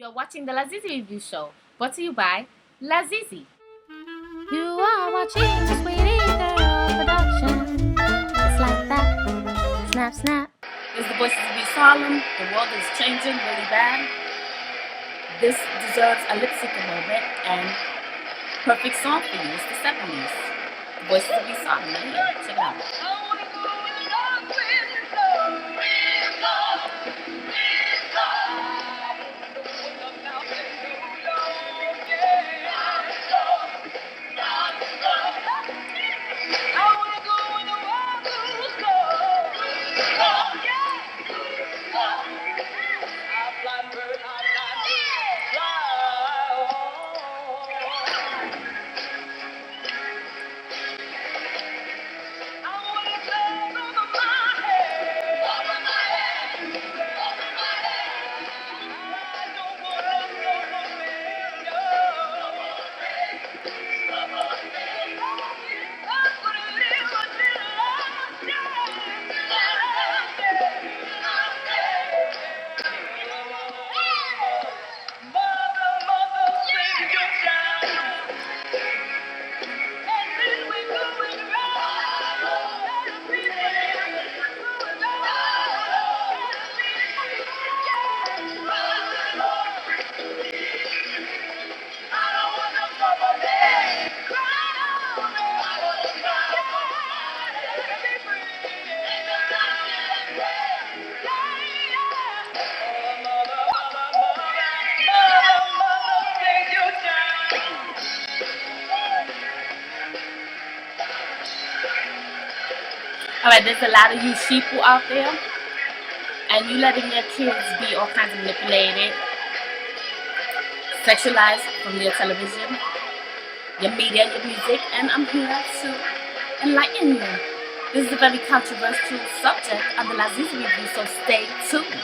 You're watching the Lazizi Review Show, brought to you by Lazizi. You are watching Sweetie Girl Production. It's like that. Snap, snap. It's the voices to be solemn. The world is changing really bad. This deserves a lip sync moment and perfect song for you. It's the 70s. The voices to be solemn. Right here. Check it out. Alright, there's a lot of you sheeple out there, and you letting your kids be all kinds of manipulated, sexualized from your television, your media, your music, and I'm here to enlighten you. This is a very controversial subject on the Lazizi Review, so stay tuned.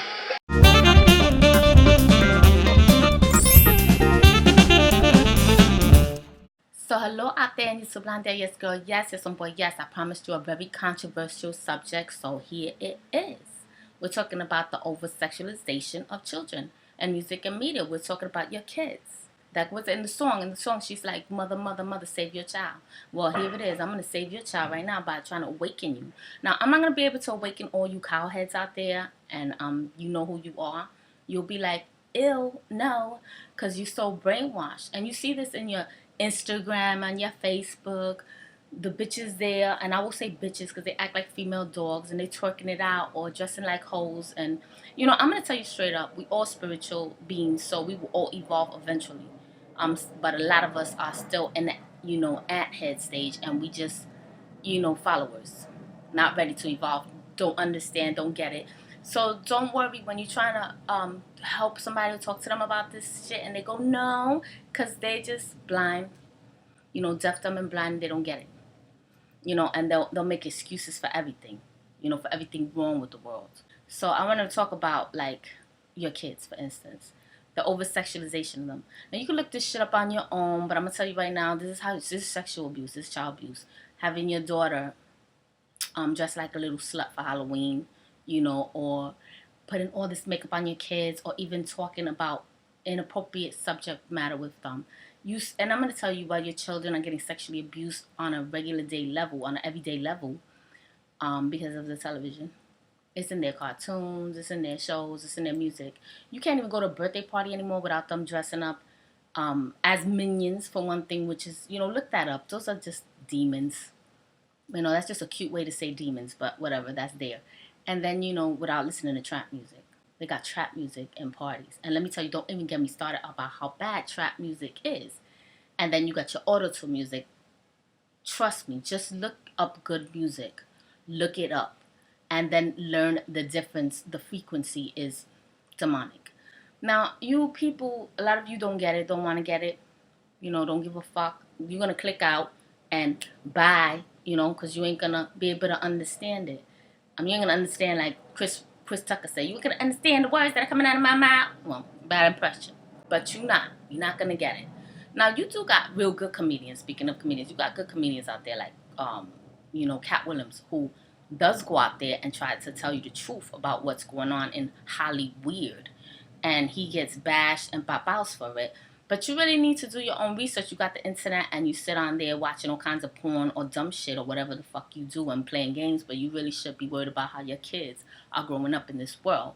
So hello out there in YouTube land there, yes girl, yes boy, yes, I promised you a very controversial subject, so here it is. We're talking about the over-sexualization of children and music and media. We're talking about your kids. That was in the song. In the song, she's like, mother, mother, mother, save your child. Well, here it is. I'm going to save your child right now by trying to awaken you. Now, I'm not going to be able to awaken all you cowheads out there, and you know who you are. You'll be like, ew, no, because you're so brainwashed. And you see this in your Instagram and your Facebook, the bitches there, and I will say bitches because they act like female dogs and they twerking it out or dressing like hoes. And you know, I'm gonna tell you straight up, we all spiritual beings, so we will all evolve eventually. But a lot of us are still in the, you know, at head stage, and we just, you know, followers, not ready to evolve, don't understand, don't get it. So don't worry when you're trying to help somebody, talk to them about this shit, and they go no, because they just blind, you know, deaf, dumb, and blind. They don't get it, you know, and they'll make excuses for everything, you know, for everything wrong with the world. So I want to talk about like your kids, for instance, the over sexualization of them. Now you can look this shit up on your own, but I'm gonna tell you right now, this is sexual abuse, this is child abuse. Having your daughter dressed like a little slut for Halloween, you know, or putting all this makeup on your kids, or even talking about inappropriate subject matter with them. And I'm going to tell you why your children are getting sexually abused on a regular day level, on an everyday level, because of the television. It's in their cartoons, it's in their shows, it's in their music. You can't even go to a birthday party anymore without them dressing up as minions, for one thing, which is, you know, look that up. Those are just demons. You know, that's just a cute way to say demons, but whatever, that's there. And then, you know, without listening to trap music. They got trap music in parties. And let me tell you, don't even get me started about how bad trap music is. And then you got your auto-tune music. Trust me, just look up good music. Look it up. And then learn the difference. The frequency is demonic. Now, you people, a lot of you don't get it, don't want to get it. You know, don't give a fuck. You're going to click out and buy, you know, because you ain't going to be able to understand it. You ain't going to understand like Chris Tucker said. You can understand the words that are coming out of my mouth. Well, bad impression. But you're not going to get it. Now, you do got real good comedians. Speaking of comedians, you got good comedians out there like, you know, Cat Williams, who does go out there and try to tell you the truth about what's going on in Hollyweird. and he gets bashed and pop outs for it. But you really need to do your own research. You got the internet and you sit on there watching all kinds of porn or dumb shit or whatever the fuck you do and playing games, but you really should be worried about how your kids are growing up in this world.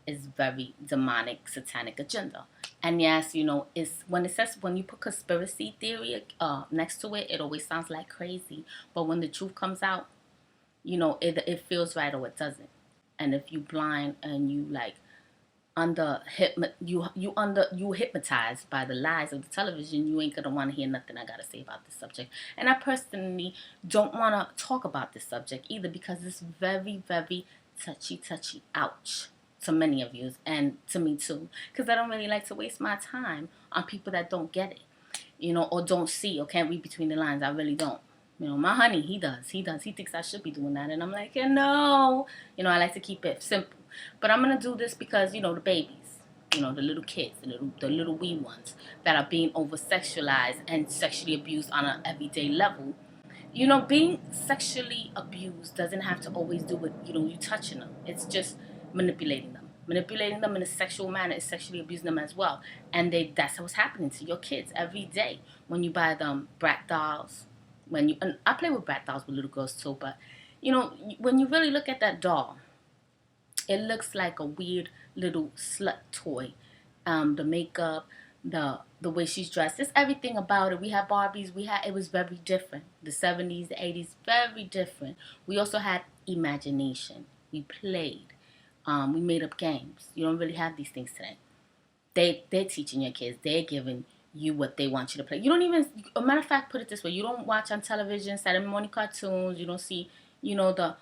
It's very demonic, satanic agenda. And yes, it's when it says, when you put conspiracy theory next to it, it always sounds like crazy. But when the truth comes out, it feels right or it doesn't. And if you blind and you like you hypnotized by the lies of the television, you ain't gonna want to hear nothing I gotta say about this subject. And I personally don't want to talk about this subject either, because it's very, very touchy, ouch, to many of you and to me too, because I don't really like to waste my time on people that don't get it, or don't see or can't read between the lines. I really don't. My honey, he does. He thinks I should be doing that, and I'm like, no. I like to keep it simple. But I'm going to do this because, the babies, the little kids, the little wee ones that are being over-sexualized and sexually abused on an everyday level. Being sexually abused doesn't have to always do with, you touching them. It's just manipulating them. Manipulating them in a sexual manner is sexually abusing them as well. And that's what's happening to your kids every day when you buy them brat dolls. And I play with brat dolls with little girls too, but, when you really look at that doll, it looks like a weird little slut toy. The makeup, the way she's dressed, it's everything about it. We had Barbies. It was very different. The 70s, the 80s, very different. We also had imagination. We played. We made up games. You don't really have these things today. They're teaching your kids. They're giving you what they want you to play. You don't even, a matter of fact, put it this way. You don't watch on television Saturday morning cartoons. You don't see, the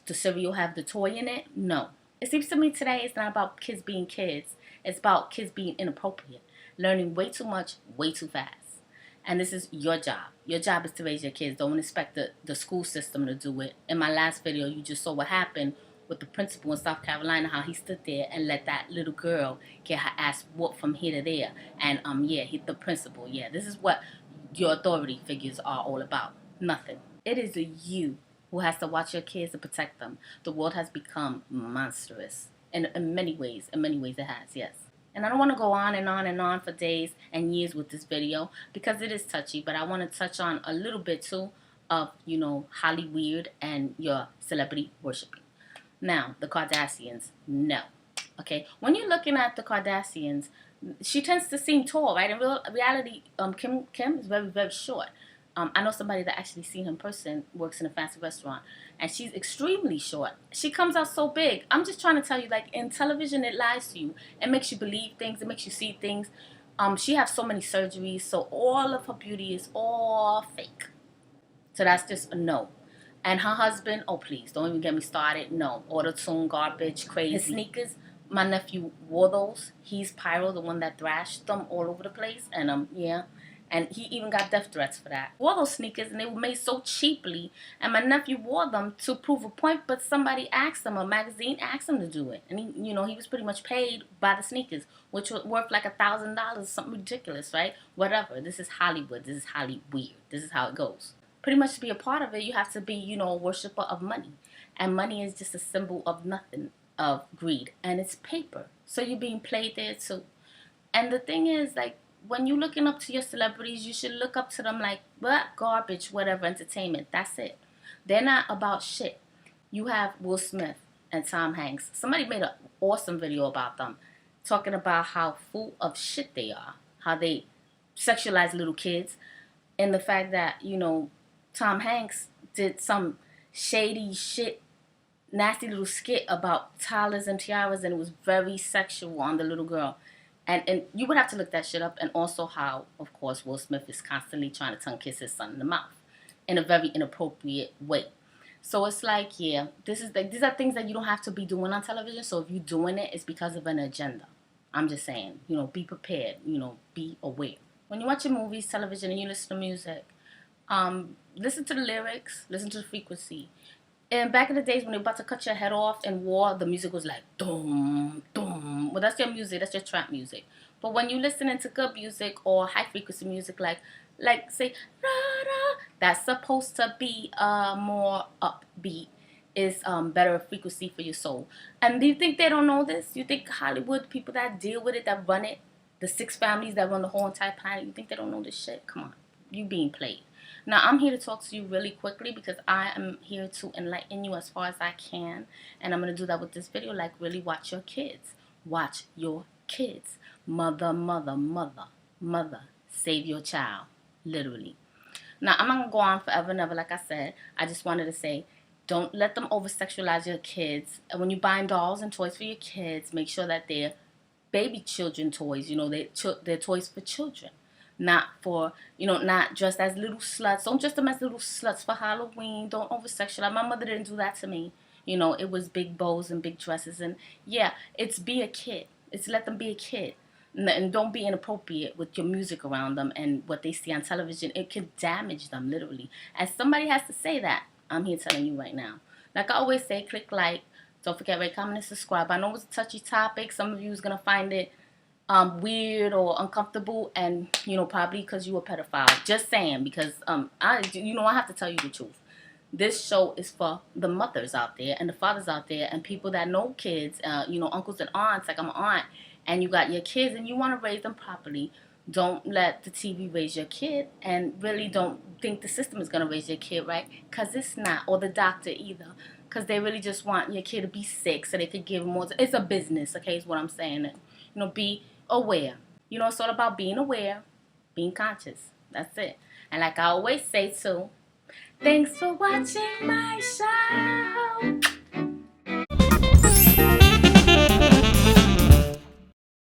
cereal have the toy in it. No. It seems to me today it's not about kids being kids. It's about kids being inappropriate. Learning way too much, way too fast. And this is your job. Your job is to raise your kids. Don't expect the school system to do it. In my last video, you just saw what happened with the principal in South Carolina, how he stood there and let that little girl get her ass whooped from here to there. And the principal, this is what your authority figures are all about. Nothing. It is you who has to watch your kids and protect them. The world has become monstrous in many ways. In many ways it has, yes. And I don't want to go on and on and on for days and years with this video because it is touchy, but I want to touch on a little bit too of, HOLLYWEIRD and your celebrity worshiping. Now, the Kardashians, no. Okay, when you're looking at the Kardashians, she tends to seem tall, right? In reality, Kim is very, very short. I know somebody that actually seen her in person, works in a fancy restaurant, and she's extremely short. She comes out so big. I'm just trying to tell you, like, in television, it lies to you. It makes you believe things. It makes you see things. She has so many surgeries, so all of her beauty is all fake. So that's just a no. And her husband, oh, please, don't even get me started. No, auto-tune, garbage, crazy. His sneakers, my nephew wore those. He's Pyro, the one that thrashed them all over the place. And, and he even got death threats for that. Wore those sneakers, and they were made so cheaply. And my nephew wore them to prove a point, but somebody asked him, a magazine asked him to do it. And he was pretty much paid by the sneakers, which was worth like $1,000, something ridiculous, right? Whatever. This is Hollywood. This is HOLLYWEIRD. This is how it goes. Pretty much to be a part of it, you have to be, a worshiper of money. And money is just a symbol of nothing, of greed. And it's paper. So you're being played there too. And the thing is, like, when you're looking up to your celebrities, you should look up to them like, what? Garbage, whatever, entertainment. That's it. They're not about shit. You have Will Smith and Tom Hanks. Somebody made an awesome video about them, talking about how full of shit they are. How they sexualize little kids. And the fact that, Tom Hanks did some shady shit, nasty little skit about toddlers and tiaras, and it was very sexual on the little girl. And you would have to look that shit up. And also how, of course, Will Smith is constantly trying to tongue kiss his son in the mouth in a very inappropriate way. So it's like, these are things that you don't have to be doing on television. So if you're doing it, it's because of an agenda. I'm just saying, be prepared, be aware. When you watch your movies, television, and you listen to music, listen to the lyrics, listen to the frequency. And back in the days when they were about to cut your head off in war, the music was like, dum, dum. Well, that's your music. That's your trap music. But when you listening to good music or high frequency music, like say, ra, ra, that's supposed to be more upbeat. is better frequency for your soul. And do you think they don't know this? You think Hollywood, people that deal with it, that run it, the 6 families that run the whole entire planet, you think they don't know this shit? Come on, you being played. Now, I'm here to talk to you really quickly because I am here to enlighten you as far as I can. And I'm going to do that with this video. Like, really watch your kids. Watch your kids. Mother, mother, mother, mother. Save your child. Literally. Now, I'm not going to go on forever and ever, like I said. I just wanted to say, don't let them over-sexualize your kids. And when you're buying dolls and toys for your kids, make sure that they're baby children toys. You know, they're toys for children. Not for, not dressed as little sluts. Don't dress them as little sluts for Halloween. Don't over-sexualize. My mother didn't do that to me. It was big bows and big dresses. And, yeah, it's be a kid. It's let them be a kid. And don't be inappropriate with your music around them and what they see on television. It could damage them, literally. And somebody has to say that. I'm here telling you right now. Like I always say, click like. Don't forget, rate, comment, and subscribe. I know it's a touchy topic. Some of you is going to find it weird or uncomfortable. And, probably because you a pedophile. Just saying. Because, I have to tell you the truth. This show is for the mothers out there and the fathers out there and people that know kids, uncles and aunts, like I'm an aunt, and you got your kids and you want to raise them properly. Don't let the TV raise your kid, and really don't think the system is going to raise your kid, right? Because it's not, or the doctor either, because they really just want your kid to be sick so they could give more. It's a business, okay, is what I'm saying. Be aware. It's all about being aware, being conscious. That's it. And like I always say, too, thanks for watching my show.